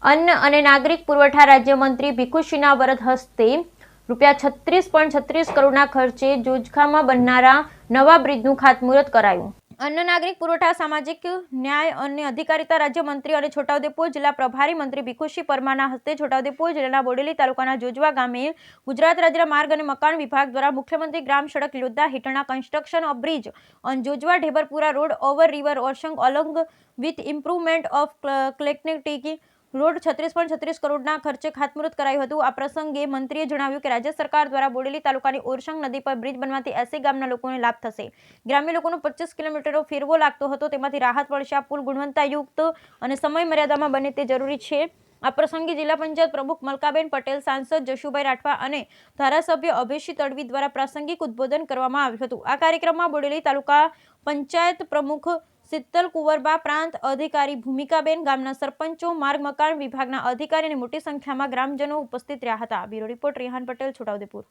અન્ન અને નાગરિક પુરવઠા રાજ્યમંત્રી ભીખુસિંહના વરદ હસ્તે ₹36.36 કરોડના ખર્ચે જોજખામાં બનનારા નવા બ્રિજનું ખાતમુહૂર્ત કરાયું. અન્ન નાગરિક પુરવઠા સામાજિક ન્યાય અને અધિકારિતા રાજ્યમંત્રી અને છોટાઉદેપુર જિલ્લા પ્રભારી મંત્રી ભીખુસિંહ પરમારના હસ્તે છોટાઉદેપુર જિલ્લાના બોડેલી તાલુકાના જોજવા ગામે ગુજરાત રાજ્યના માર્ગ અને મકાન વિભાગ દ્વારા મુખ્યમંત્રી ગ્રામ સડક યોજના હેઠળના construction of bridge on Jojwa Dhebarpura road over river Orsang along with improvement of connectivity road 36.36 કરોડના ખર્ચે ખાતમુહૂર્ત કરાયું હતું. આ પ્રસંગે મંત્રીએ જણાવ્યું કે રાજ્ય સરકાર દ્વારા બોડેલી તાલુકાની ઓરસંગ નદી પર બ્રિજ બનવાથી 80 ગામના લોકોને લાભ થશે. ગ્રામ્ય લોકોનો 25 કિલોમીટરનો ફેરવો લાગતો હતો, તેમાંથી રાહત મળશે. આ પુલ ગુણવત્તાયુક્ત અને સમય મર્યાદામાં બને તે જરૂરી છે. આ પ્રસંગે જિલ્લા પંચાયત પ્રમુખ મલકાબેન પટેલ, સાંસદ જશુભાઈ રાઠવા અને ધારાસભ્ય અભયસિંહ તડવી દ્વારા પ્રાસંગિક ઉદ્બોધન કરવામાં આવ્યું હતું. આ કાર્યક્રમમાં બોડેલી તાલુકા પંચાયત પ્રમુખ શીતલ કુંવરબા, પ્રાંત અધિકારી ભૂમિકાબેન, ગામના સરપંચો, માર્ગ મકાન વિભાગના અધિકારી અને મોટી સંખ્યામાં ગ્રામજનો ઉપસ્થિત રહ્યા હતા. Bureau report Rehan Patel, Chhota Udepur.